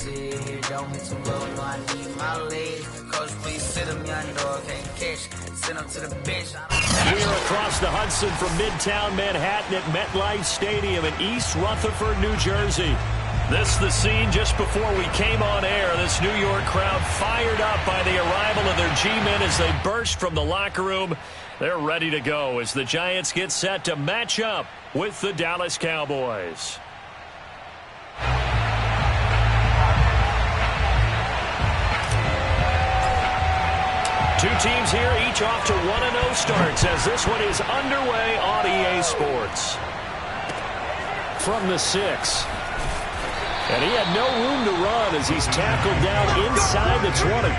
sit here, don't hit too low, no, I need my legs. Coach, please sit him, young dog, can't catch. Send him to the bench. We're across the Hudson from Midtown Manhattan at MetLife Stadium in East Rutherford, New Jersey. This the scene just before we came on air. This New York crowd fired up by the arrival of their G-men as they burst from the locker room. They're ready to go as the Giants get set to match up with the Dallas Cowboys. Two teams here, each off to 1-0 starts as this one is underway on EA Sports. From the 6. And he had no room to run as he's tackled down inside the 20.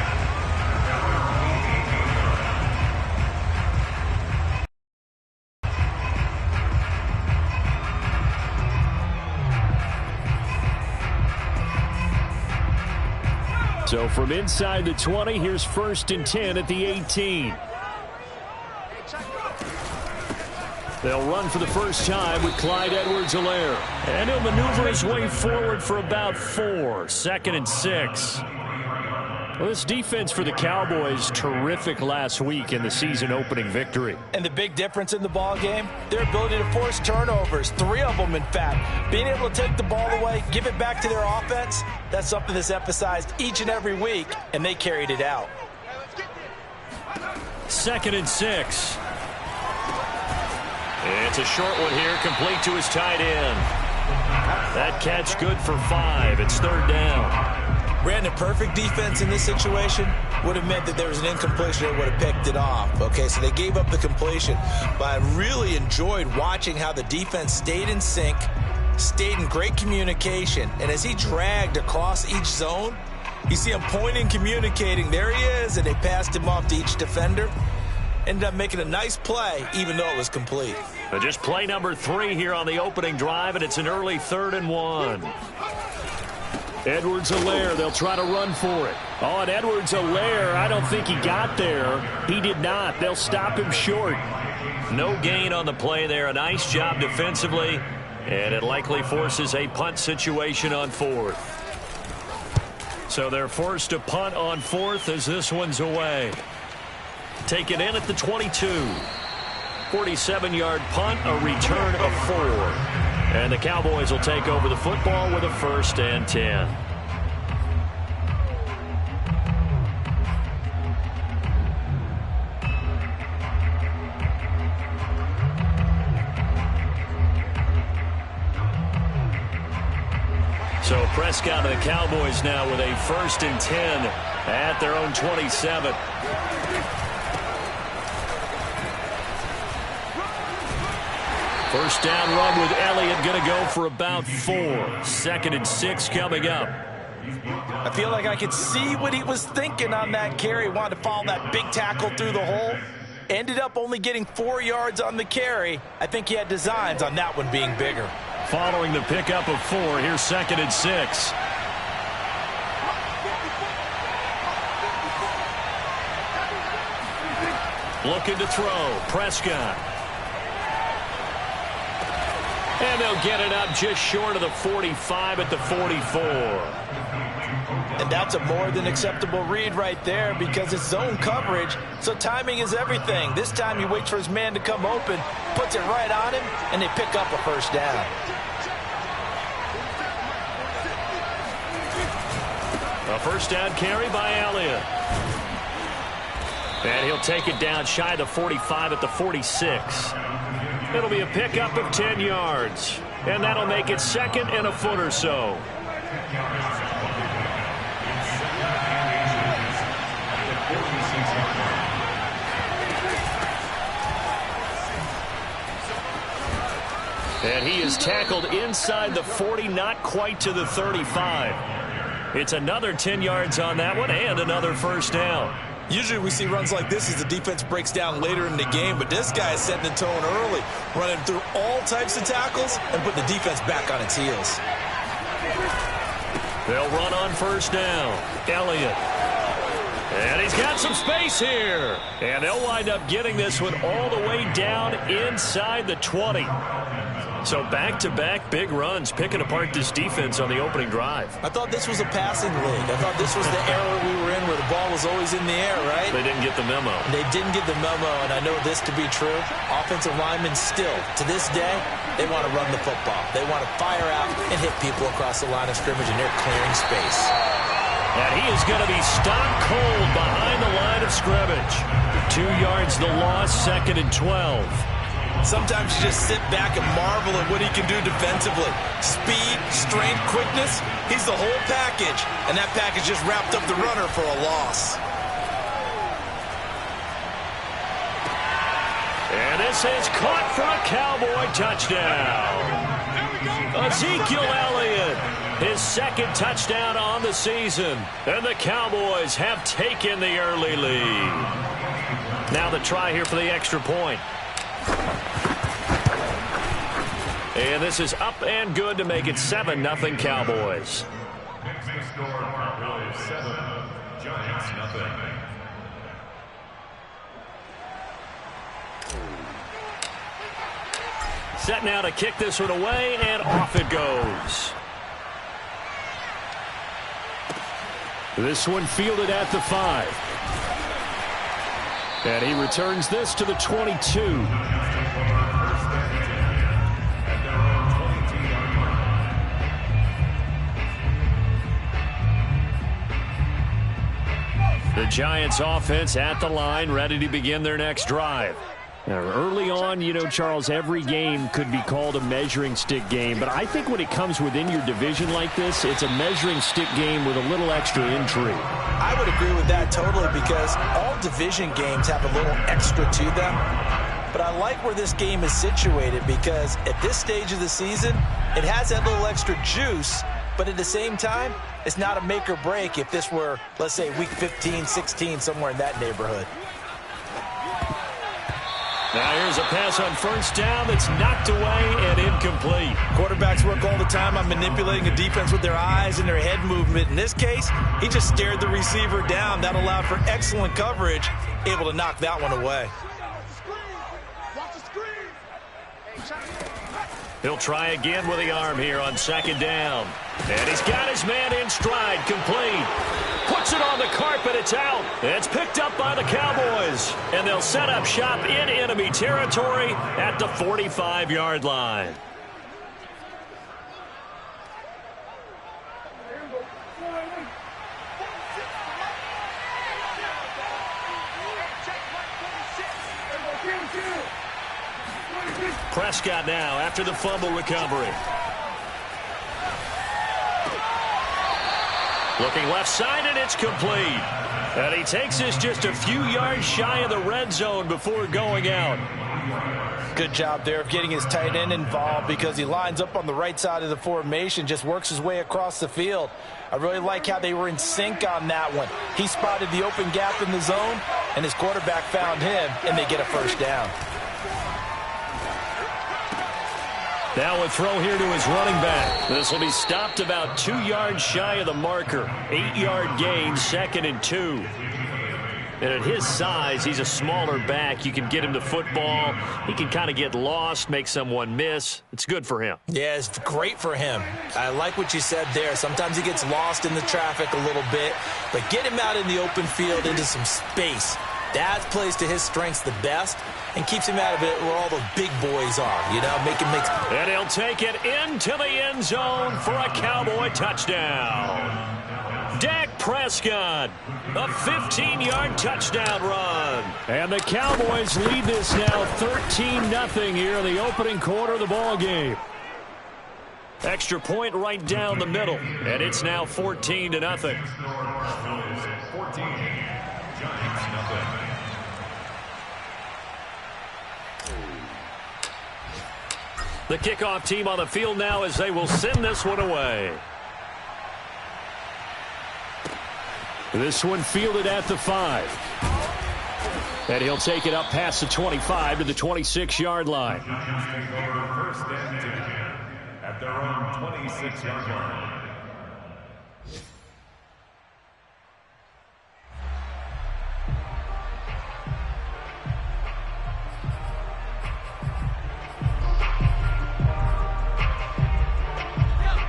So from inside the 20, here's 1st and 10 at the 18. They'll run for the first time with Clyde Edwards-Helaire. And he'll maneuver his way forward for about 4. 2nd and 6. Well, this defense for the Cowboys, terrific last week in the season-opening victory. And the big difference in the ball game, their ability to force turnovers, 3 of them, in fact. Being able to take the ball away, give it back to their offense, that's something that's emphasized each and every week, and they carried it out. 2nd and 6. It's a short one here, complete to his tight end. That catch good for 5. It's 3rd down. Brandon, perfect defense in this situation would have meant that there was an incompletion. They would have picked it off. Okay, so they gave up the completion. But I really enjoyed watching how the defense stayed in sync, stayed in great communication. And as he dragged across each zone, you see him pointing, communicating. There he is, and they passed him off to each defender. Ended up making a nice play, even though it was complete. But just play number 3 here on the opening drive, and it's an early 3rd and 1. Edwards-Helaire, they'll try to run for it. Oh, and Edwards-Helaire, I don't think he got there. He did not. They'll stop him short. No gain on the play there. A nice job defensively, and it likely forces a punt situation on 4th. So they're forced to punt on 4th as this one's away. Take it in at the 22. 47-yard punt, a return of 4. And the Cowboys will take over the football with a 1st and 10. So Prescott and the Cowboys now with a 1st and 10 at their own 27. First down run with Elliott, going to go for about 4. 2nd and 6 coming up. I feel like I could see what he was thinking on that carry. Wanted to follow that big tackle through the hole. Ended up only getting 4 yards on the carry. I think he had designs on that one being bigger. Following the pickup of 4, here's 2nd and 6. Looking to throw, Prescott. And they'll get it up just short of the 45 at the 44. And that's a more than acceptable read right there because it's zone coverage, so timing is everything. This time he waits for his man to come open, puts it right on him, and they pick up a 1st down. A 1st down carry by Elliott. And he'll take it down shy of the 45 at the 46. It'll be a pickup of 10 yards. And that'll make it 2nd and a foot or so. And he is tackled inside the 40, not quite to the 35. It's another 10 yards on that one and another 1st down. Usually we see runs like this as the defense breaks down later in the game, but this guy is setting the tone early, running through all types of tackles and putting the defense back on its heels. They'll run on 1st down. Elliott. And he's got some space here. And they'll wind up getting this one all the way down inside the 20. So back-to-back big runs, picking apart this defense on the opening drive. I thought this was a passing league. I thought this was the era we were in where the ball was always in the air, right? They didn't get the memo. They didn't get the memo, and I know this to be true. Offensive linemen still, to this day, they want to run the football. They want to fire out and hit people across the line of scrimmage, and they're clearing space. And he is going to be stopped cold behind the line of scrimmage. 2 yards the loss, 2nd and 12. Sometimes you just sit back and marvel at what he can do defensively. Speed, strength, quickness, he's the whole package. And that package just wrapped up the runner for a loss. And this is caught for a Cowboy touchdown. Ezekiel Elliott, his 2nd touchdown on the season. And the Cowboys have taken the early lead. Now the try here for the extra point. And this is up and good to make it 7-0 Cowboys. Next to score, Cowboys 7, Giants 0. Set now to kick this one away, and off it goes. This one fielded at the 5. And he returns this to the 22. The Giants offense at the line, ready to begin their next drive. Now, early on, you know, Charles, every game could be called a measuring stick game. But I think when it comes within your division like this, it's a measuring stick game with a little extra intrigue. I would agree with that totally because all division games have a little extra to them. But I like where this game is situated because at this stage of the season, it has that little extra juice. But at the same time, it's not a make or break if this were, let's say, week 15, 16, somewhere in that neighborhood. Now here's a pass on first down that's knocked away and incomplete. Quarterbacks work all the time on manipulating a defense with their eyes and their head movement. In this case, he just stared the receiver down. That allowed for excellent coverage, able to knock that one away. He'll try again with the arm here on 2nd down. And he's got his man in stride, complete. Puts it on the carpet, it's out. It's picked up by the Cowboys. And they'll set up shop in enemy territory at the 45-yard line. Prescott now after the fumble recovery. Looking left side, and it's complete. And he takes this just a few yards shy of the red zone before going out. Good job there of getting his tight end involved because he lines up on the right side of the formation, just works his way across the field. I really like how they were in sync on that one. He spotted the open gap in the zone, and his quarterback found him, and they get a first down. Now a throw here to his running back. This will be stopped about 2 yards shy of the marker. 8-yard gain, 2nd and 2. And at his size, he's a smaller back. You can get him the football. He can kind of get lost, make someone miss. It's good for him. Yeah, it's great for him. I like what you said there. Sometimes he gets lost in the traffic a little bit, but get him out in the open field into some space. That plays to his strengths the best and keeps him out of it where all those big boys are, you know, make him make... And he'll take it into the end zone for a Cowboy touchdown. Dak Prescott, a 15-yard touchdown run. And the Cowboys lead this now 13-0 here in the opening quarter of the ball game. Extra point right down the middle, and it's now 14-0. 14, Giants 0. The kickoff team on the field now as they will send this one away. This one fielded at the 5. And he'll take it up past the 25 to the 26-yard line. Giants take over 1st and 10 at their own 26-yard line.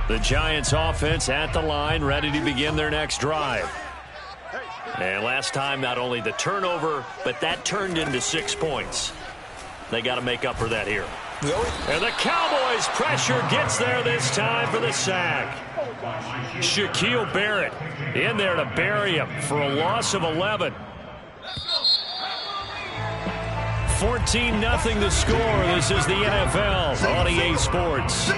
The Giants offense at the line, ready to begin their next drive. And last time, not only the turnover, but that turned into 6 points. They got to make up for that here. And the Cowboys' pressure gets there this time for the sack. Shaquille Barrett in there to bury him for a loss of 11. 14-0 the score. This is the NFL on EA Sports.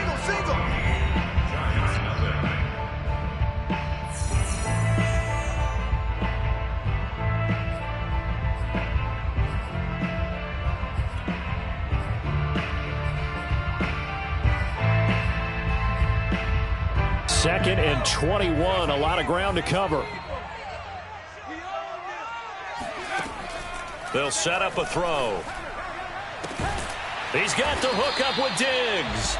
Second and 21, a lot of ground to cover. They'll set up a throw. He's got the hook up with Diggs.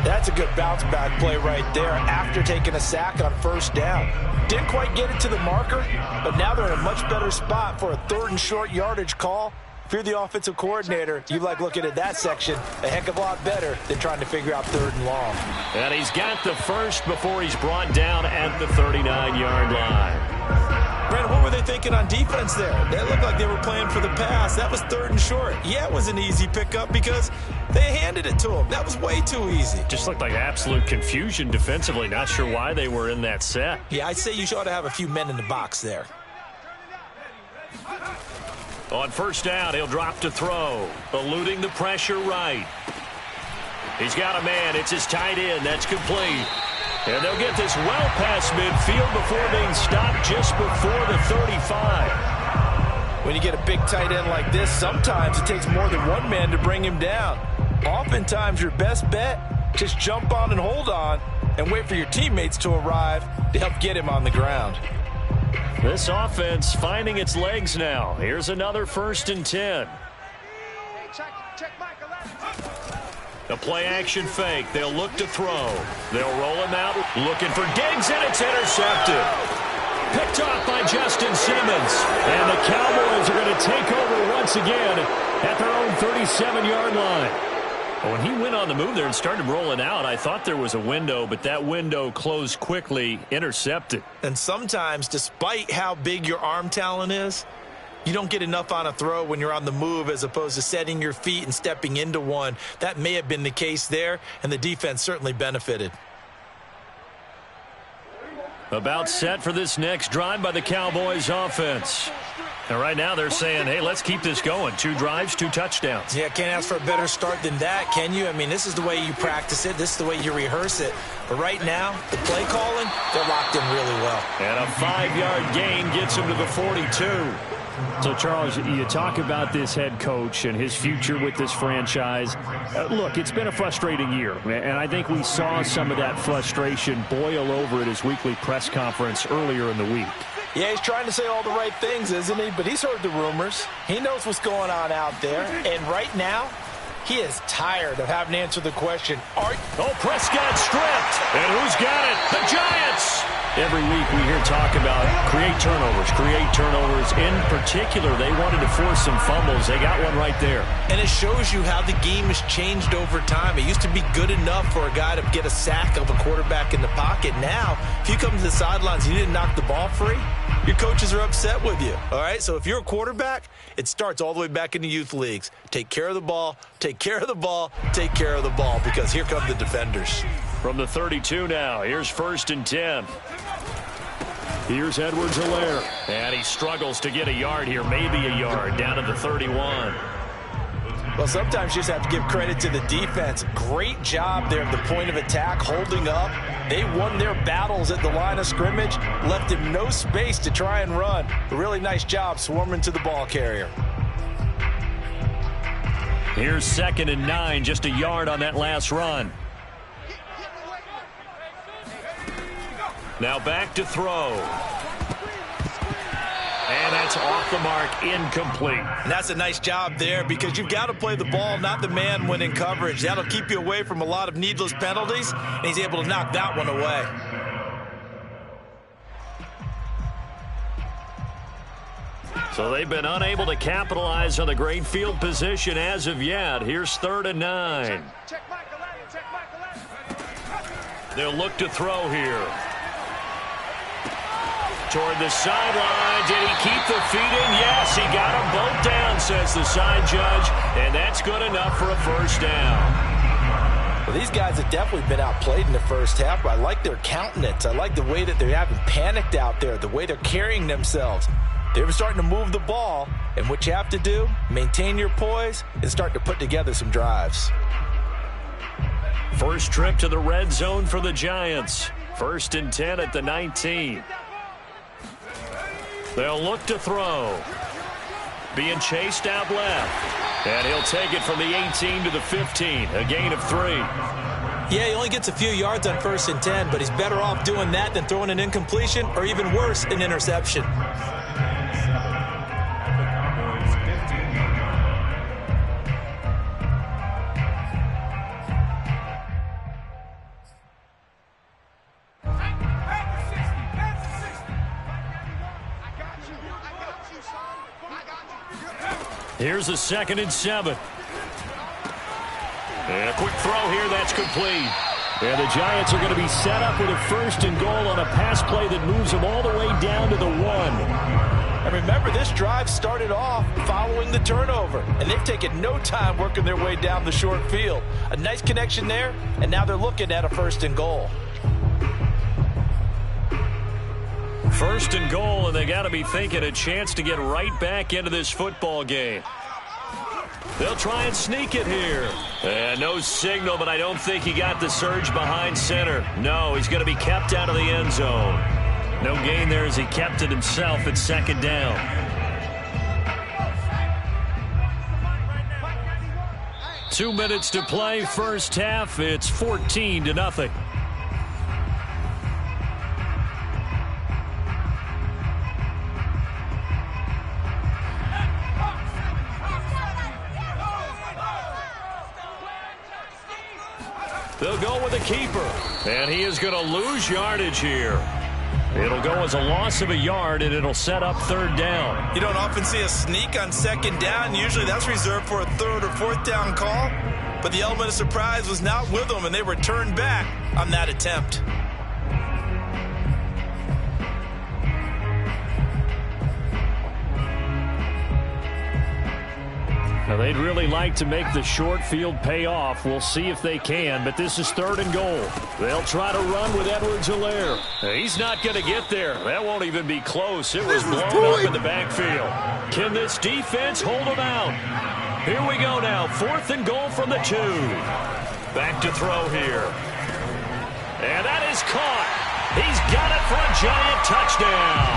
That's a good bounce back play right there after taking a sack on first down. Didn't quite get it to the marker, but now they're in a much better spot for a 3rd and short yardage call. If you're the offensive coordinator, you like looking at that section a heck of a lot better than trying to figure out 3rd and long. And he's got the first before he's brought down at the 39-yard line. Brandon, what were they thinking on defense there? They looked like they were playing for the pass. That was 3rd and short. Yeah, it was an easy pickup because they handed it to him. That was way too easy. Just looked like absolute confusion defensively. Not sure why they were in that set. Yeah, I'd say you ought to have a few men in the box there. On first down, he'll drop to throw, eluding the pressure right. He's got a man. It's his tight end. That's complete. And they'll get this well past midfield before being stopped just before the 35. When you get a big tight end like this, sometimes it takes more than one man to bring him down. Oftentimes, your best bet, just jump on and hold on and wait for your teammates to arrive to help get him on the ground. This offense finding its legs now. Here's another 1st and 10. A play-action fake. They'll look to throw. They'll roll him out, looking for Diggs, and it's intercepted. Picked off by Justin Simmons. And the Cowboys are going to take over once again at their own 37-yard line. When he went on the move there and started rolling out, I thought there was a window, but that window closed quickly, intercepted. And sometimes, despite how big your arm talent is, you don't get enough on a throw when you're on the move as opposed to setting your feet and stepping into one. That may have been the case there, and the defense certainly benefited. About set for this next drive by the Cowboys offense. And right now they're saying, hey, let's keep this going. 2 drives, 2 touchdowns. Yeah, can't ask for a better start than that, can you? I mean, this is the way you practice it. This is the way you rehearse it. But right now, the play calling, they're locked in really well. And a 5-yard gain gets him to the 42. So, Charles, you talk about this head coach and his future with this franchise. Look, it's been a frustrating year, and I think we saw some of that frustration boil over at his weekly press conference earlier in the week. Yeah, he's trying to say all the right things, isn't he? But he's heard the rumors. He knows what's going on out there. And right now, he is tired of having to answer the question, Prescott stripped. And who's got it? The Giants. Every week we hear talk about create turnovers. In particular, they wanted to force some fumbles. They got one right there. And it shows you how the game has changed over time. It used to be good enough for a guy to get a sack of a quarterback in the pocket. Now, if you come to the sidelines and you didn't knock the ball free, your coaches are upset with you. All right, so if you're a quarterback, it starts all the way back in the youth leagues. Take care of the ball, take care of the ball, take care of the ball, because here come the defenders. From the 32 now, here's 1st and 10. Here's Edwards-Helaire. And he struggles to get a yard here, maybe a yard, down to the 31. Well, sometimes you just have to give credit to the defense. Great job there at the point of attack, holding up. They won their battles at the line of scrimmage, left him no space to try and run. A really nice job swarming to the ball carrier. Here's 2nd and 9, just a yard on that last run. Now back to throw. And that's off the mark, incomplete. And that's a nice job there because you've got to play the ball, not the man when in coverage. That'll keep you away from a lot of needless penalties, and he's able to knock that one away. So they've been unable to capitalize on the great field position as of yet. Here's 3rd and 9. They'll look to throw here. Toward the sideline. Did he keep the feet in? Yes, he got them both down, says the side judge. And that's good enough for a first down. Well, these guys have definitely been outplayed in the first half, but I like their countenance. I like the way that they haven't panicked out there, the way they're carrying themselves. They're starting to move the ball, and what you have to do, maintain your poise and start to put together some drives. First trip to the red zone for the Giants. 1st and 10 at the 19. They'll look to throw. Being chased out left. And he'll take it from the 18 to the 15. A gain of 3. Yeah, he only gets a few yards on 1st and 10, but he's better off doing that than throwing an incompletion or even worse, an interception. Here's a 2nd and 7. And a quick throw here, that's complete. And the Giants are going to be set up with a 1st and goal on a pass play that moves them all the way down to the 1. And remember, this drive started off following the turnover, and they've taken no time working their way down the short field. A nice connection there, and now they're looking at a 1st and goal. 1st and goal, and they got to be thinking a chance to get right back into this football game. They'll try and sneak it here. No signal, but I don't think he got the surge behind center. No, he's going to be kept out of the end zone. No gain there as he kept it himself at 2nd down. Two minutes to play, first half. It's 14-0. They'll go with a keeper, and he is going to lose yardage here. It'll go as a loss of a yard, and it'll set up 3rd down. You don't often see a sneak on 2nd down. Usually that's reserved for a 3rd or 4th down call. But the element of surprise was not with them, and they returned back on that attempt. Now, they'd really like to make the short field pay off. We'll see if they can, but this is 3rd and goal. They'll try to run with Edwards-Helaire. He's not going to get there. That won't even be close. It was blown up in the backfield. Can this defense hold them out? Here we go now. 4th and goal from the 2. Back to throw here. And that is caught. He's got it for a Giant touchdown.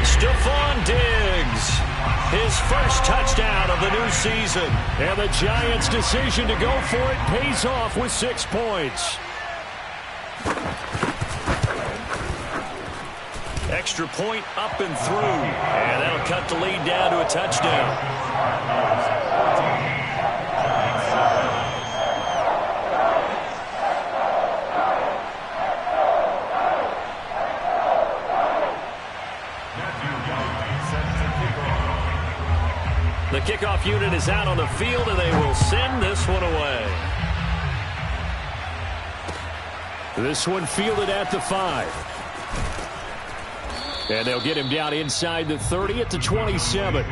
Stephon Diggs. His first touchdown of the new season. And the Giants' decision to go for it pays off with 6 points. Extra point up and through. And that'll cut the lead down to a touchdown. The kickoff unit is out on the field, and they will send this one away. This one fielded at the 5. And they'll get him down inside the 30 at the 27.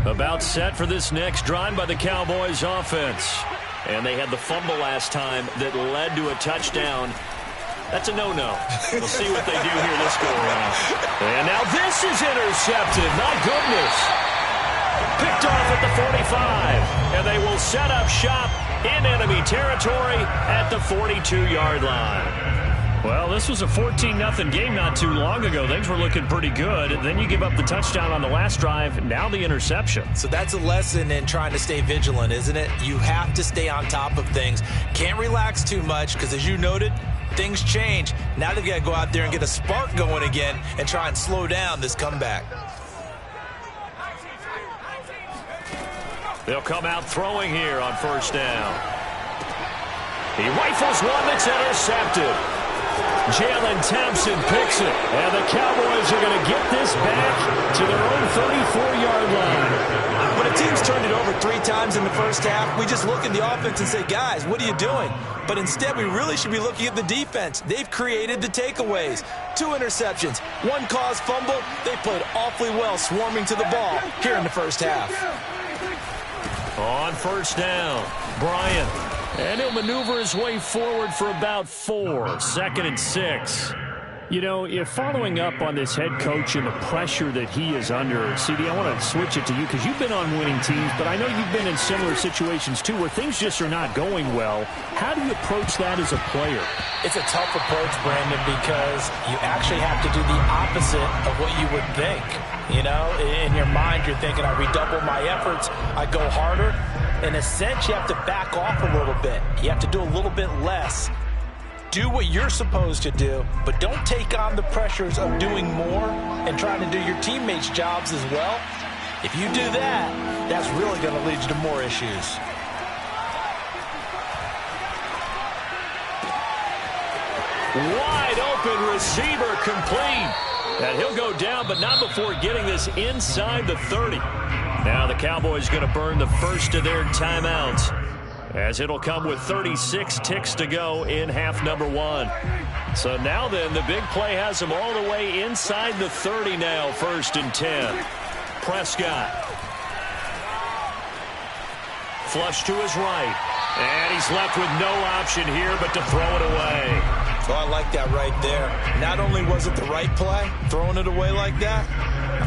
About set for this next drive by the Cowboys offense. And they had the fumble last time that led to a touchdown. That's a no-no. We'll see what they do here this go-around. And now this is intercepted. My goodness. Picked off at the 45. And they will set up shop in enemy territory at the 42-yard line. Well, this was a 14-0 game not too long ago. Things were looking pretty good. Then you give up the touchdown on the last drive. Now the interception. So that's a lesson in trying to stay vigilant, isn't it? You have to stay on top of things. Can't relax too much because, as you noted, things change. Now they've got to go out there and get a spark going again and try and slow down this comeback. They'll come out throwing here on first down. He rifles one that's intercepted. Jalen Thompson picks it, and the Cowboys are going to get this back to their own 34-yard line. When a team's turned it over 3 times in the first half, we just look at the offense and say, guys, what are you doing? But instead, we really should be looking at the defense. They've created the takeaways. 2 interceptions, 1 caused fumble. They played awfully well swarming to the ball here in the first half. On first down, Bryant. And he'll maneuver his way forward for about 4. 2nd and 6. You know, if following up on this head coach and the pressure that he is under, CD, I want to switch it to you because you've been on winning teams, but I know you've been in similar situations too where things just are not going well. How do you approach that as a player? It's a tough approach, Brandon, because you actually have to do the opposite of what you would think. You know, in your mind, you're thinking, I redouble my efforts, I go harder. In a sense, you have to back off a little bit. You have to do a little bit less. Do what you're supposed to do, but don't take on the pressures of doing more and trying to do your teammates' jobs as well. If you do that, that's really going to lead you to more issues. Wide open receiver complete. And he'll go down, but not before getting this inside the 30. Now the Cowboys going to burn the first of their timeouts, as it'll come with 36 ticks to go in half number 1. So now then, the big play has him all the way inside the 30 now, 1st and 10. Prescott. Flush to his right. And he's left with no option here but to throw it away. Oh, I like that right there. Not only was it the right play, throwing it away like that,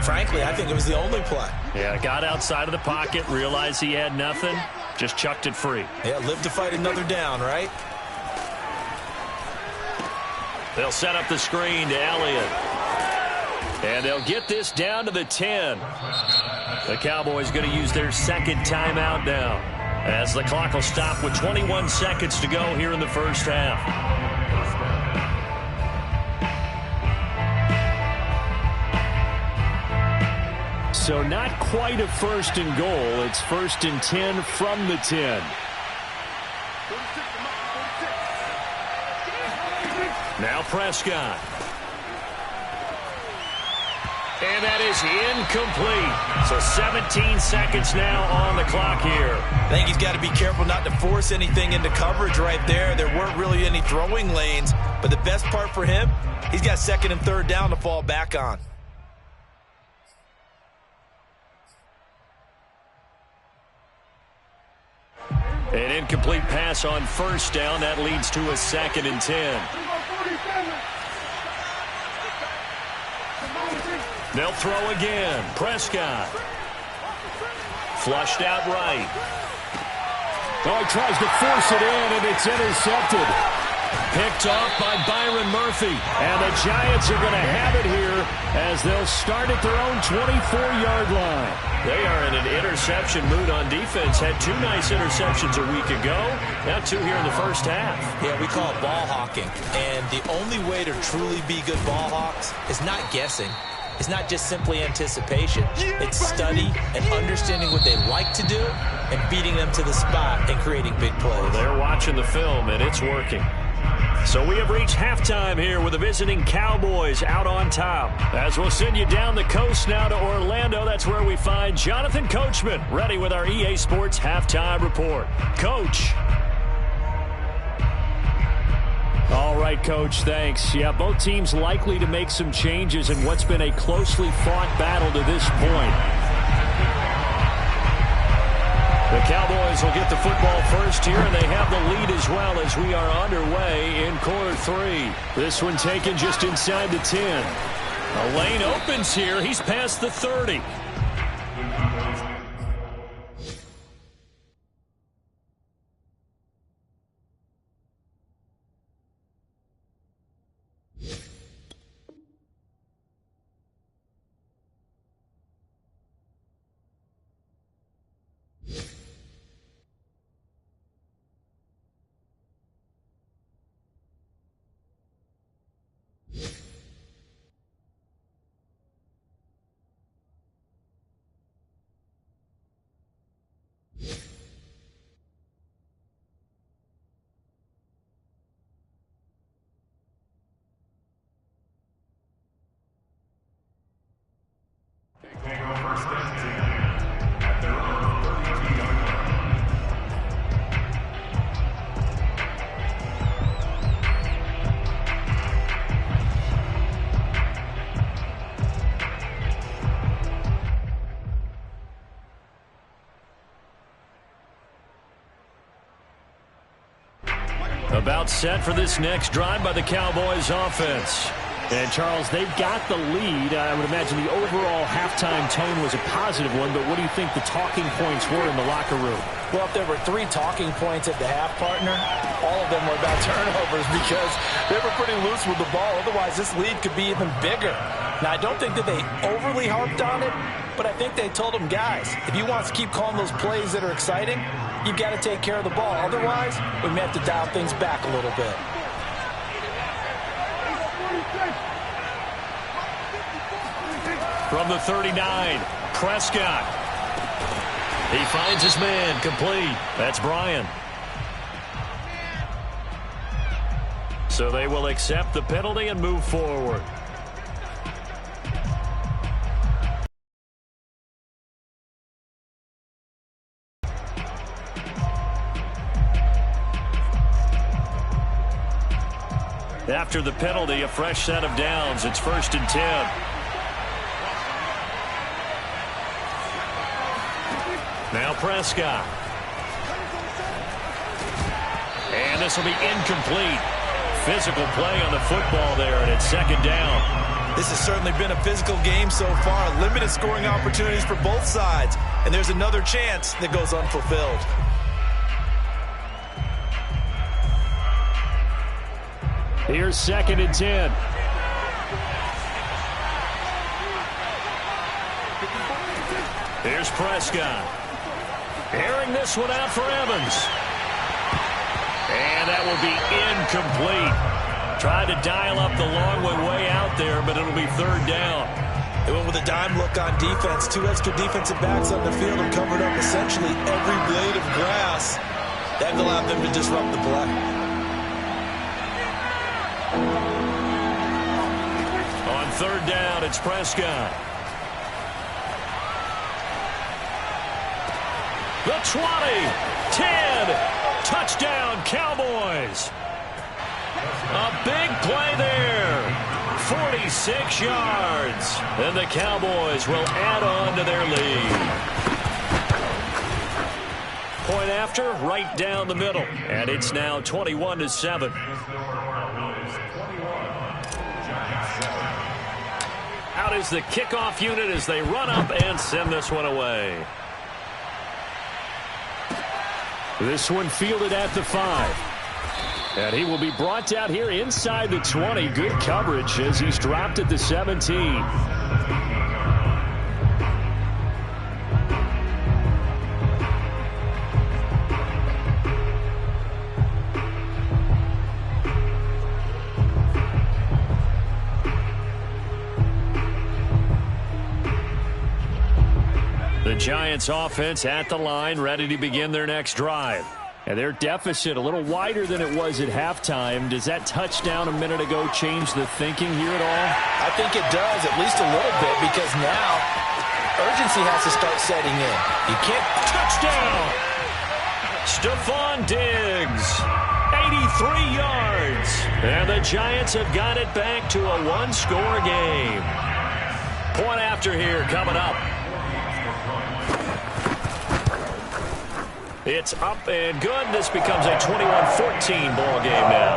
frankly, I think it was the only play. Yeah, got outside of the pocket, realized he had nothing, just chucked it free. Yeah, live to fight another down, right? They'll set up the screen to Elliott. And they'll get this down to the 10. The Cowboys going to use their 2nd timeout now, as the clock will stop with 21 seconds to go here in the first half. So not quite a 1st and goal. It's 1st and 10 from the 10. Now Prescott. And that is incomplete. So 17 seconds now on the clock here. I think he's got to be careful not to force anything into coverage right there. There weren't really any throwing lanes. But the best part for him, he's got 2nd and 3rd down to fall back on. An incomplete pass on 1st down. That leads to a 2nd and 10. They'll throw again. Prescott. Flushed out right. Oh, he tries to force it in, and it's intercepted. Picked off by Byron Murphy. And the Giants are going to have it here as they'll start at their own 24-yard line. They are in an interception mood on defense. Had 2 nice interceptions a week ago. Now 2 here in the first half. Yeah, we call it ball hawking. And the only way to truly be good ball hawks is not guessing. It's not just simply anticipation. It's study and understanding what they like to do and beating them to the spot and creating big plays. They're watching the film, and it's working. So we have reached halftime here with the visiting Cowboys out on top. As we'll send you down the coast now to Orlando, that's where we find Jonathan Coachman ready with our EA Sports Halftime Report. Coach. All right, Coach, thanks. Yeah, both teams likely to make some changes in what's been a closely fought battle to this point. The Cowboys will get the football first here, and they have the lead as well as we are underway in quarter 3. This one taken just inside the 10. A lane opens here. He's past the 30. First and 10 at their own 32-yard line. About set for this next drive by the Cowboys offense. And, Charles, they've got the lead. I would imagine the overall halftime tone was a positive one, but what do you think the talking points were in the locker room? Well, if there were 3 talking points at the half, partner, all of them were about turnovers because they were pretty loose with the ball. Otherwise, this lead could be even bigger. Now, I don't think that they overly harped on it, but I think they told them, guys, if you want to keep calling those plays that are exciting, you've got to take care of the ball. Otherwise, we may have to dial things back a little bit. From the 39, Prescott. He finds his man, complete. That's Bryant. So they will accept the penalty and move forward. After the penalty, a fresh set of downs. It's 1st and 10. Now Prescott. And this will be incomplete. Physical play on the football there, and it's 2nd down. This has certainly been a physical game so far. Limited scoring opportunities for both sides. And there's another chance that goes unfulfilled. Here's 2nd and 10. Here's Prescott. Airing this one out for Evans. And that will be incomplete. Tried to dial up the long way out there, but it'll be 3rd down. They went with a dime look on defense. 2 extra defensive backs on the field and covered up essentially every blade of grass. That allowed them to disrupt the play. On 3rd down, it's Prescott. The 20, 10, touchdown Cowboys. A big play there, 46 yards. And the Cowboys will add on to their lead. Point after, right down the middle. And it's now 21-7. Out is the kickoff unit as they run up and send this one away. This one fielded at the 5. And he will be brought down here inside the 20. Good coverage as he's dropped at the 17. The Giants offense at the line, ready to begin their next drive. And their deficit a little wider than it was at halftime. Does that touchdown a minute ago change the thinking here at all? I think it does, at least a little bit, because now urgency has to start setting in. You can't... Touchdown! Stephon Diggs, 83 yards. And the Giants have got it back to a 1-score game. Point after here coming up. It's up and good. This becomes a 21-14 ball game now.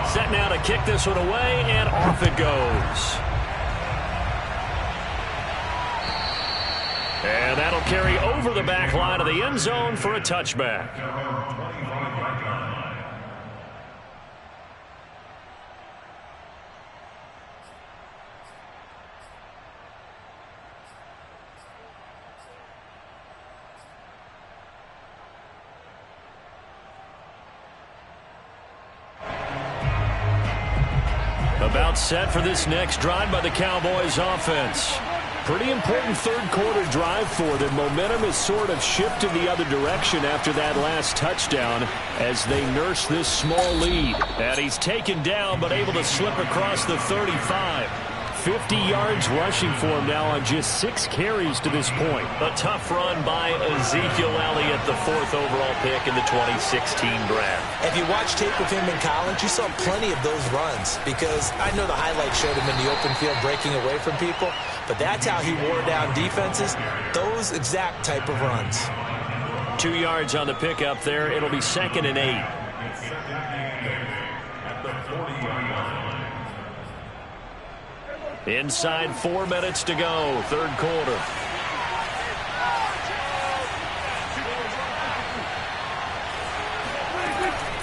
Set now to kick this one away, and off it goes. And that'll carry over the back line of the end zone for a touchback. About set for this next drive by the Cowboys offense. Pretty important third-quarter drive for them. Momentum has sort of shifted the other direction after that last touchdown as they nurse this small lead. And he's taken down but able to slip across the 35. 50 yards rushing for him now on just 6 carries to this point. A tough run by Ezekiel Elliott, the 4th overall pick in the 2016 draft. If you watch tape of him in college, you saw plenty of those runs because I know the highlights showed him in the open field breaking away from people, but that's how he wore down defenses, those exact type of runs. 2 yards on the pickup there. It'll be 2nd and 8. Inside 4 minutes to go, third quarter.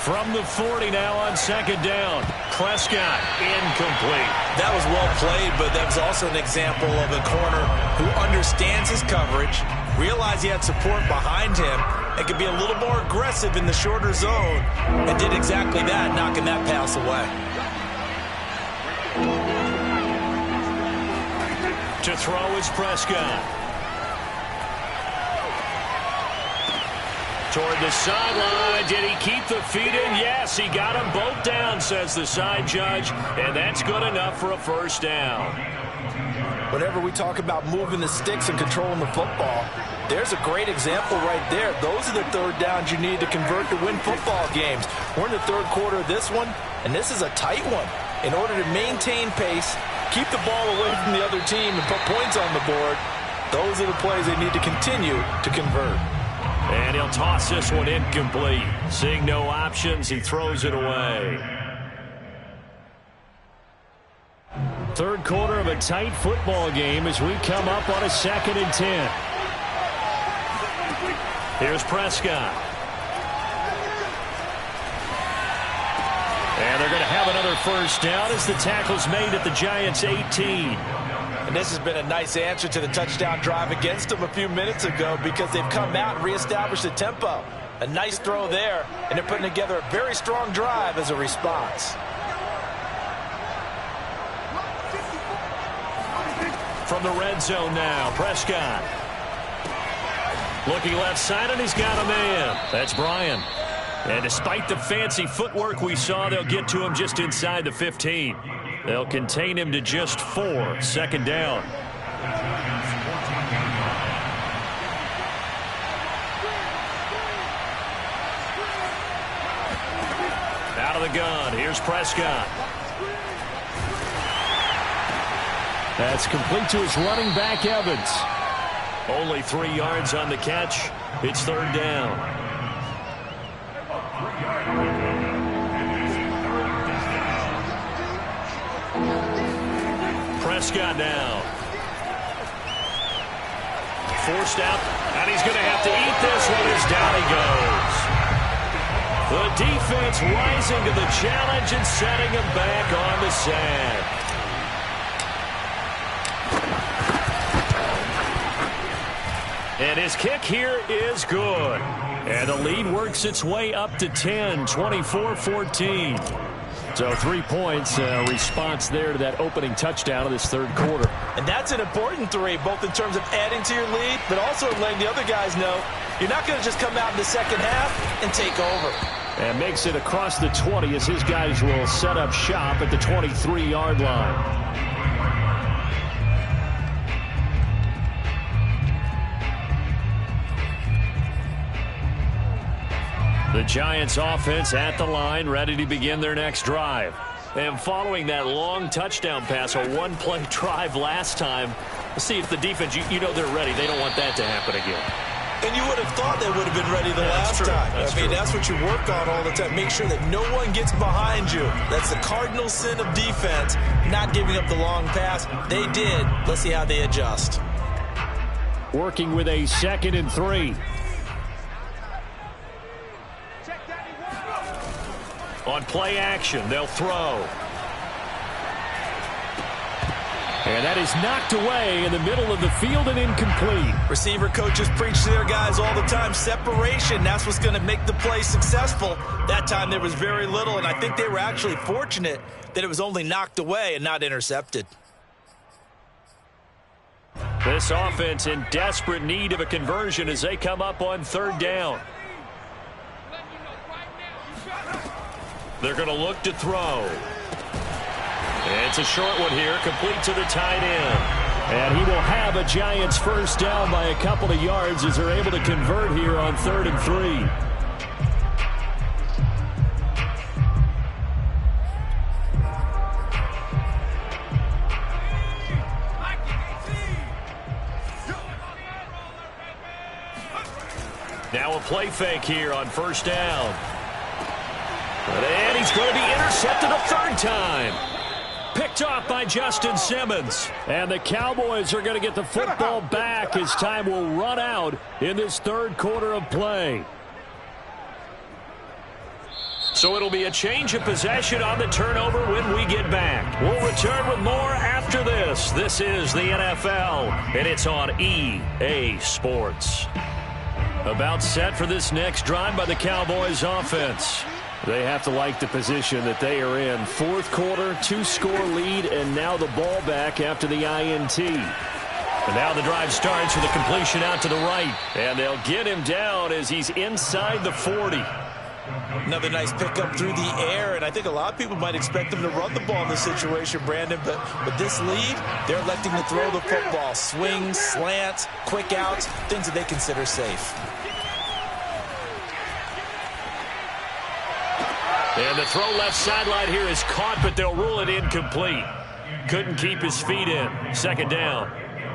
From the 40 now on 2nd down. Prescott, incomplete. That was well played, but that was also an example of a corner who understands his coverage, realized he had support behind him, and could be a little more aggressive in the shorter zone, and did exactly that, knocking that pass away. To throw is Prescott. Toward the sideline. Did he keep the feet in? Yes, he got them both down, says the side judge, and that's good enough for a first down. Whenever we talk about moving the sticks and controlling the football, there's a great example right there. Those are the third downs you need to convert to win football games. We're in the third quarter of this one, and this is a tight one. In order to maintain pace, keep the ball away from the other team, and put points on the board, those are the plays they need to continue to convert. And he'll toss this one incomplete. Seeing no options, he throws it away. Third quarter of a tight football game as we come up on a 2nd and 10. Here's Prescott. And they're going to have another first down as the tackle's made at the Giants' 18. And this has been a nice answer to the touchdown drive against them a few minutes ago because they've come out and reestablished the tempo. A nice throw there, and they're putting together a very strong drive as a response. From the red zone now, Prescott. Looking left side, and he's got a man. That's Bryan. And despite the fancy footwork we saw, they'll get to him just inside the 15. They'll contain him to just 4. 2nd down. Out of the gun. Here's Prescott. That's complete to his running back, Evans. Only 3 yards on the catch. It's 3rd down. Prescott now. Forced out, and he's going to have to eat this one as down he goes. The defense rising to the challenge and setting him back on the sack. And his kick here is good. And the lead works its way up to 10, 24-14. So 3 points, response there to that opening touchdown of this third quarter. And that's an important 3, both in terms of adding to your lead, but also letting the other guys know you're not going to just come out in the second half and take over. And makes it across the 20 as his guys will set up shop at the 23-yard line. The Giants offense at the line, ready to begin their next drive. And following that long touchdown pass, a one-play drive last time, let's see if the defense, you know they're ready. They don't want that to happen again. And you would have thought they would have been ready the last time. That's what you work on all the time. Make sure that no one gets behind you. That's the cardinal sin of defense, not giving up the long pass. They did. Let's see how they adjust. Working with a 2nd and 3. On play action, they'll throw. And that is knocked away in the middle of the field and incomplete. Receiver coaches preach to their guys all the time. Separation, that's what's going to make the play successful. That time there was very little, and I think they were actually fortunate that it was only knocked away and not intercepted. This offense in desperate need of a conversion as they come up on third down. They're going to look to throw. It's a short one here, complete to the tight end. And he will have a Giants first down by a couple of yards as they're able to convert here on 3rd and 3. Now a play fake here on first down. And he's going to be intercepted a third time. Picked off by Justin Simmons. And the Cowboys are going to get the football back as time will run out in this third quarter of play. So it'll be a change of possession on the turnover when we get back. We'll return with more after this. This is the NFL, and it's on EA Sports. About set for this next drive by the Cowboys offense. They have to like the position that they are in. Fourth quarter, 2-score lead, and now the ball back after the INT. And now the drive starts with a completion out to the right. And they'll get him down as he's inside the 40. Another nice pickup through the air, and I think a lot of people might expect them to run the ball in this situation, Brandon, but with this lead, they're electing to throw the football. Swings, slants, quick outs, things that they consider safe. And the throw left sideline here is caught, but they'll rule it incomplete. Couldn't keep his feet in. Second down.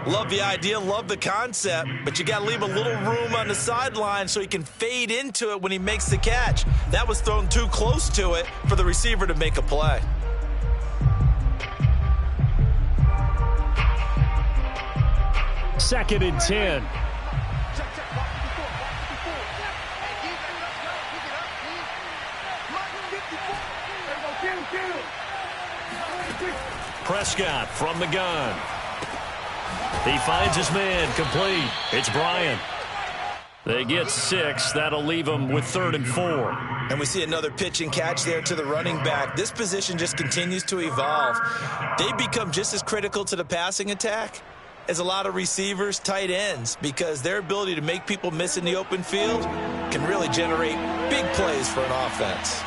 Love the idea, love the concept, but you got to leave a little room on the sideline so he can fade into it when he makes the catch. That was thrown too close to it for the receiver to make a play. Second and 10. Prescott from the gun. He finds his man, complete. It's Bryant. They get 6. That'll leave them with 3rd and 4. And we see another pitch and catch there to the running back. This position just continues to evolve. They become just as critical to the passing attack as a lot of receivers, tight ends, because their ability to make people miss in the open field can really generate big plays for an offense.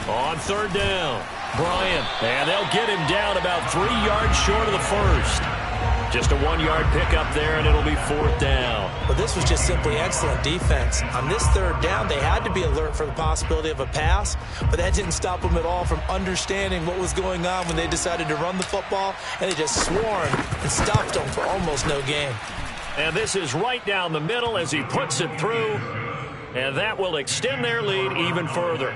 On third down, Bryant, and they'll get him down about 3 yards short of the first. Just a 1-yard pickup there, and it'll be 4th down. But this was just simply excellent defense. On this third down, they had to be alert for the possibility of a pass, but that didn't stop them at all from understanding what was going on when they decided to run the football, and they just swarmed and stopped them for almost no gain. And this is right down the middle as he puts it through, and that will extend their lead even further.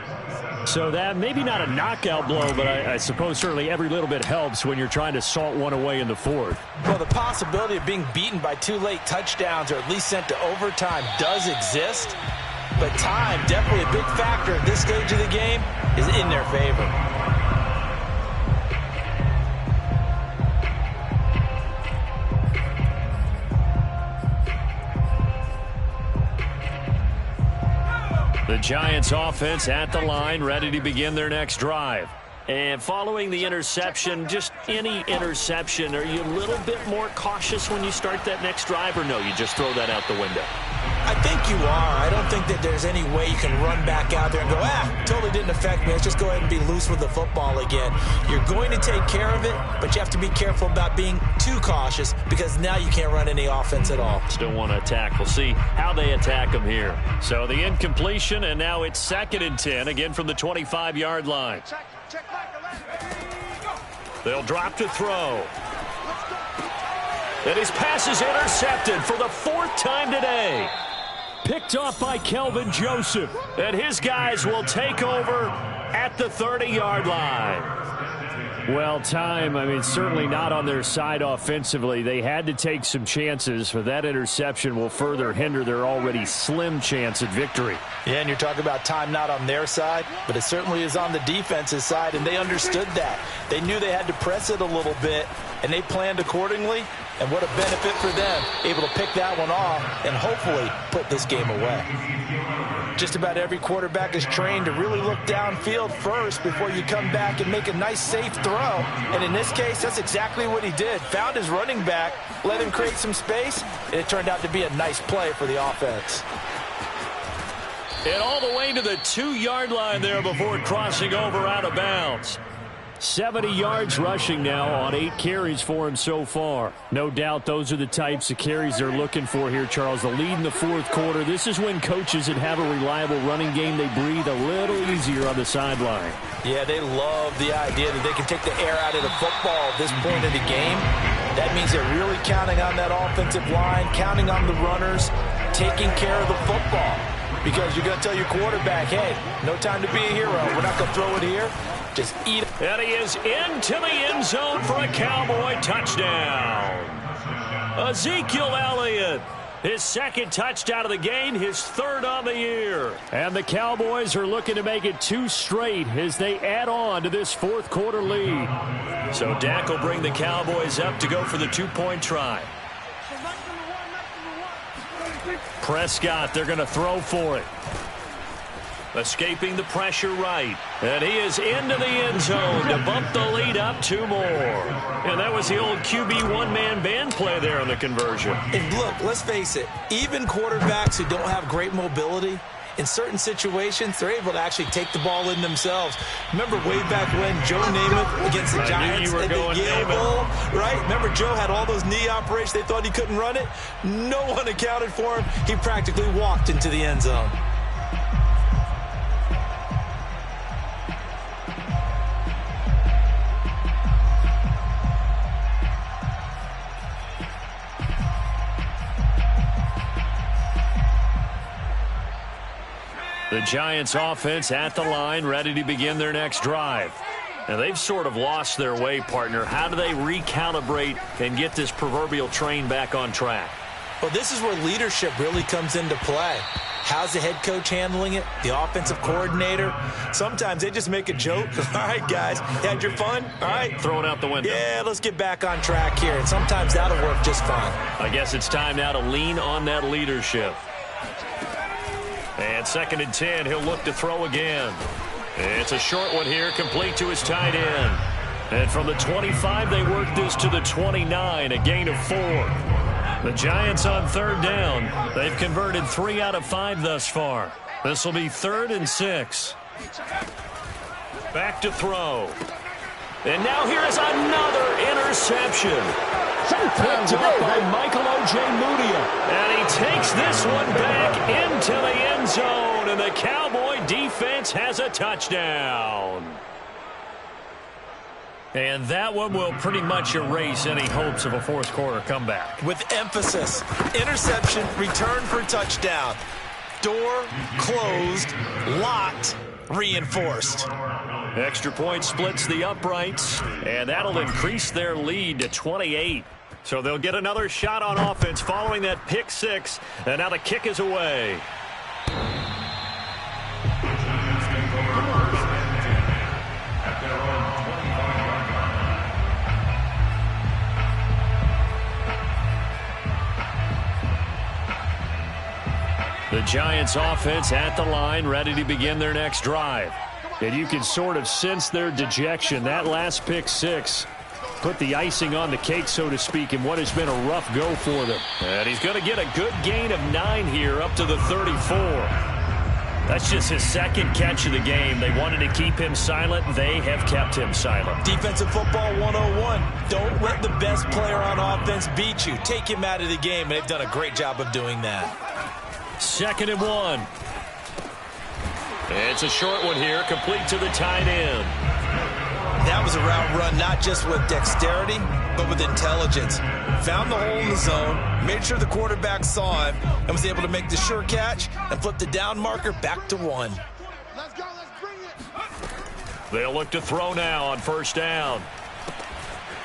So that maybe not a knockout blow, but I suppose certainly every little bit helps when you're trying to salt one away in the fourth. Well, the possibility of being beaten by 2 late touchdowns or at least sent to overtime does exist, but time, definitely a big factor at this stage of the game, is in their favor. The Giants offense at the line, ready to begin their next drive. And following the interception, just any interception, are you a little bit more cautious when you start that next drive, or no, you just throw that out the window? I think you are. I don't think that there's any way you can run back out there and go, totally didn't affect me. Let's just go ahead and be loose with the football again. You're going to take care of it, but you have to be careful about being too cautious because now you can't run any offense at all. Still want to attack. We'll see how they attack them here. So the incompletion, and now it's 2nd and 10, again from the 25-yard line. They'll drop to throw. And his pass is intercepted for the 4th time today. Picked off by Kelvin Joseph. And his guys will take over at the 30-yard line. Well, certainly not on their side offensively. They had to take some chances, but that interception will further hinder their already slim chance at victory. Yeah, and you're talking about time not on their side, but it certainly is on the defense's side, and they understood that. They knew they had to press it a little bit, and they planned accordingly, and what a benefit for them, able to pick that one off and hopefully put this game away. Just about every quarterback is trained to really look downfield first before you come back and make a nice, safe throw. And in this case, that's exactly what he did. Found his running back, let him create some space, and it turned out to be a nice play for the offense. And all the way to the 2-yard line there before crossing over out of bounds. 70 yards rushing now on 8 carries for him so far. No doubt those are the types of carries they're looking for here, Charles. The lead in the fourth quarter. This is when coaches that have a reliable running game, they breathe a little easier on the sideline. Yeah, they love the idea that they can take the air out of the football at this point of the game. That means they're really counting on that offensive line, counting on the runners, taking care of the football. Because you're going to tell your quarterback, hey, no time to be a hero. We're not going to throw it here. Just eat it. And he is into the end zone for a Cowboy touchdown. Ezekiel Elliott, his second touchdown of the game, his third on the year. And the Cowboys are looking to make it 2 straight as they add on to this fourth quarter lead. So Dak will bring the Cowboys up to go for the 2-point try. Prescott, they're going to throw for it. Escaping the pressure right. And he is into the end zone to bump the lead up 2 more. And that was the old QB one-man band play there on the conversion. And look, let's face it, even quarterbacks who don't have great mobility, in certain situations, they're able to actually take the ball in themselves. Remember way back when Joe Namath against the Giants at the Yale Bowl, right? Remember Joe had all those knee operations. They thought he couldn't run it. No one accounted for him. He practically walked into the end zone. The Giants offense at the line, ready to begin their next drive. Now, they've sort of lost their way, partner. How do they recalibrate and get this proverbial train back on track? Well, this is where leadership really comes into play. How's the head coach handling it? The offensive coordinator? Sometimes they just make a joke. All right, guys, you had your fun? All right. Throw it out the window. Yeah, let's get back on track here. And sometimes that'll work just fine. I guess it's time now to lean on that leadership. And 2nd and 10, he'll look to throw again. It's a short one here, complete to his tight end. And from the 25, they work this to the 29, a gain of 4. The Giants on 3rd down. They've converted 3 out of 5 thus far. This will be 3rd and 6. Back to throw. And now here is another interception. Picked up by Michael O.J. Mudia. And he takes this one back into the end zone. And the Cowboy defense has a touchdown. And that one will pretty much erase any hopes of a fourth quarter comeback. With emphasis, interception, return for touchdown. Door closed, locked, reinforced. Extra point splits the uprights, and that'll increase their lead to 28. So they'll get another shot on offense following that pick 6, and now the kick is away. The Giants offense at the line, ready to begin their next drive. And you can sort of sense their dejection. That last pick 6 put the icing on the cake, so to speak, in what has been a rough go for them. And he's going to get a good gain of 9 here up to the 34. That's just his 2nd catch of the game. They wanted to keep him silent. They have kept him silent. Defensive football 101. Don't let the best player on offense beat you. Take him out of the game, and they've done a great job of doing that. 2nd and 1. It's a short one here, complete to the tight end. That was a route run not just with dexterity, but with intelligence. Found the hole in the zone, made sure the quarterback saw him, and was able to make the sure catch and flip the down marker back to 1. Let's go, let's bring it. They'll look to throw now on 1st down.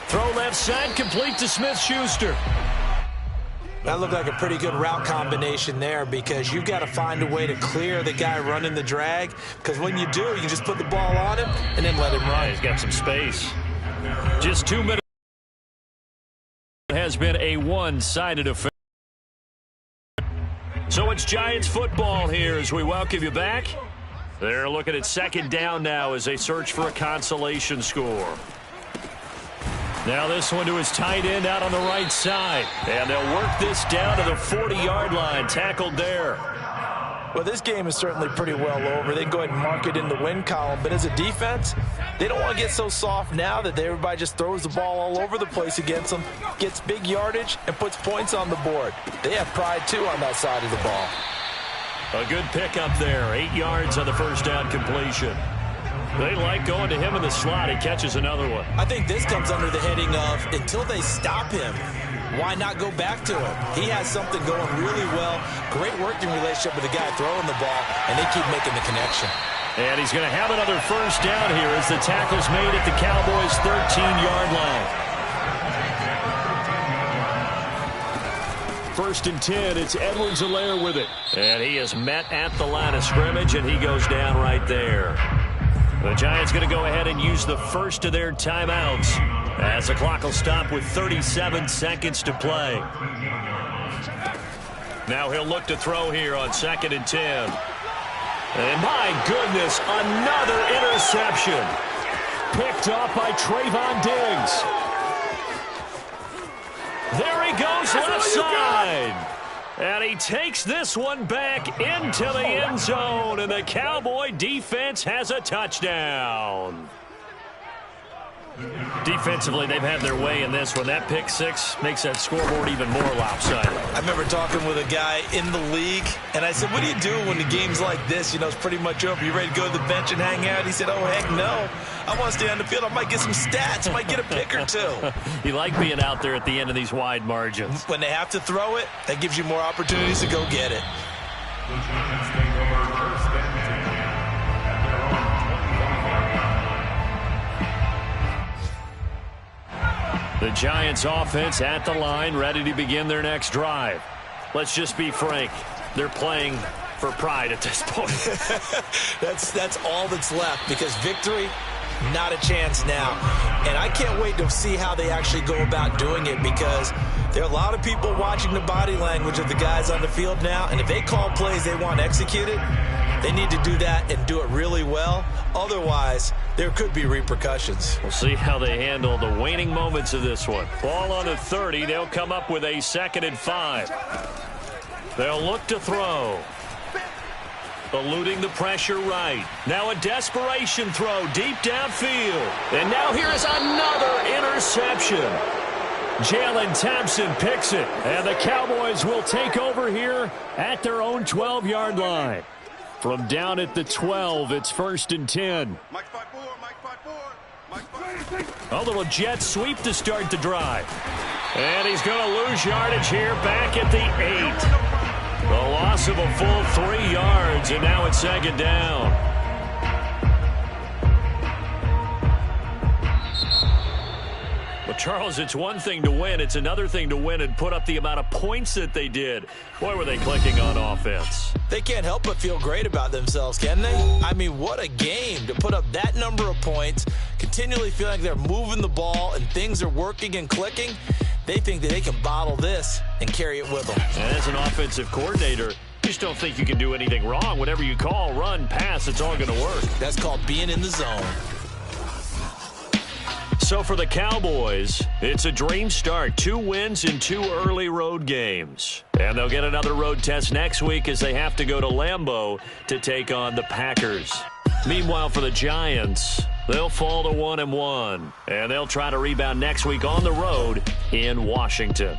Throw left side, complete to Smith-Schuster. That looked like a pretty good route combination there, because you've got to find a way to clear the guy running the drag, because when you do, you just put the ball on him and then let him run. Yeah, he's got some space. Just 2 minutes. It has been a one-sided affair. So it's Giants football here as we welcome you back. They're looking at second down now as they search for a consolation score. Now this one to his tight end out on the right side. And they'll work this down to the 40-yard line. Tackled there. Well, this game is certainly pretty well over. They can go ahead and mark it in the win column. But as a defense, they don't want to get so soft now that everybody just throws the ball all over the place against them, gets big yardage, and puts points on the board. They have pride, too, on that side of the ball. A good pickup there. 8 yards on the first down completion. They like going to him in the slot. He catches another one. I think this comes under the heading of until they stop him, why not go back to him? He has something going really well. Great working relationship with the guy throwing the ball, and they keep making the connection. And he's going to have another first down here as the tackle's made at the Cowboys' 13-yard line. 1st and 10, it's Edwards-Helaire with it. And he is met at the line of scrimmage, and he goes down right there. The Giants going to go ahead and use the first of their timeouts as the clock will stop with 37 seconds to play. Now he'll look to throw here on 2nd and 10. And my goodness, another interception. Picked off by Trayvon Diggs. There he goes left side. And he takes this one back into the end zone, and the Cowboy defense has a touchdown. Defensively, they've had their way in this one. That pick six makes that scoreboard even more lopsided. I remember talking with a guy in the league, and I said, what do you do when the game's like this? You know, it's pretty much over. You ready to go to the bench and hang out? He said, oh, heck no. I want to stay on the field. I might get some stats. I might get a pick or two. You like being out there at the end of these wide margins. When they have to throw it, that gives you more opportunities to go get it. The Giants offense at the line, ready to begin their next drive. Let's just be frank. They're playing for pride at this point. That's all that's left, because victory, not a chance now. And I can't wait to see how they actually go about doing it, because there are a lot of people watching the body language of the guys on the field now, and if they call plays they want executed, they need to do that and do it really well. Otherwise, there could be repercussions. We'll see how they handle the waning moments of this one. Ball on the 30. They'll come up with a 2nd and 5. They'll look to throw. Eluding the pressure right. Now a desperation throw deep downfield. And now here is another interception. Jalen Thompson picks it. And the Cowboys will take over here at their own 12-yard line. From down at the 12, it's 1st and 10. A little jet sweep to start the drive. And he's going to lose yardage here back at the 8. The loss of a full 3 yards, and now it's 2nd down. Well, Charles, it's one thing to win. It's another thing to win and put up the amount of points that they did. Boy, were they clicking on offense. They can't help but feel great about themselves, can they? I mean, what a game to put up that number of points, continually feeling like they're moving the ball and things are working and clicking. They think that they can bottle this and carry it with them. And as an offensive coordinator, you just don't think you can do anything wrong. Whatever you call, run, pass, it's all going to work. That's called being in the zone. So for the Cowboys, it's a dream start. 2 wins in 2 early road games. And they'll get another road test next week as they have to go to Lambeau to take on the Packers. Meanwhile, for the Giants, they'll fall to 1-1. And they'll try to rebound next week on the road in Washington.